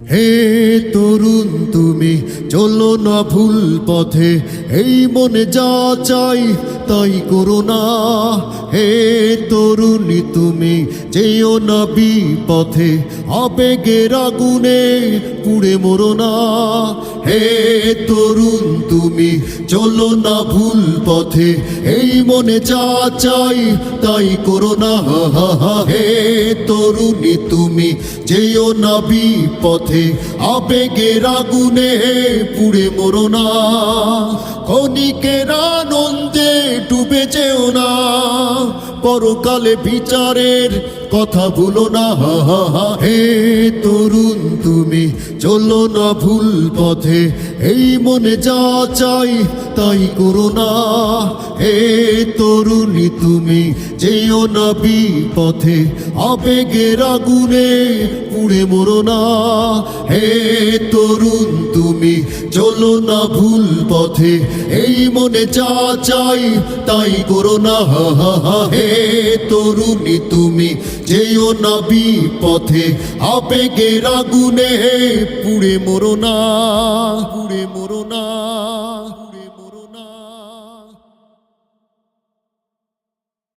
হে তরুণ তুমি চলো না ভুল পথে, এই মনে যা চাই তাই করো না। হে তরুণী তুমি যেও না বিপথে, আবেগের আগুনে পুড়ে মরো না। হে তরুণ তুমি চলো না ভুল পথে, এই মনে যা চাই তাই করো না। হে তরুণী তুমি যেও না বিপথে, আবেগের আগুনে পুড়ে মরো না। ক্ষণিকের আনন্দে ডুবে যেও না, পরকালে বিচারের কথা ভুলো না। হে তরুণ তুমি চলো না ভুল পথে, এই মনে যা চাই তাই করো না। হে তরুণী তুমি যেও না বিপথে, আবেগের আগুনে পুড়ে মরো না। হে তরুণ তুমি চলো না ভুল পথে, এই মনে যা চাই তাই করো না। হে তরুণী তুমি যেও না বিপথে, আবেগের আগুনে পুড়ে মরো না, পুড়ে মরো না।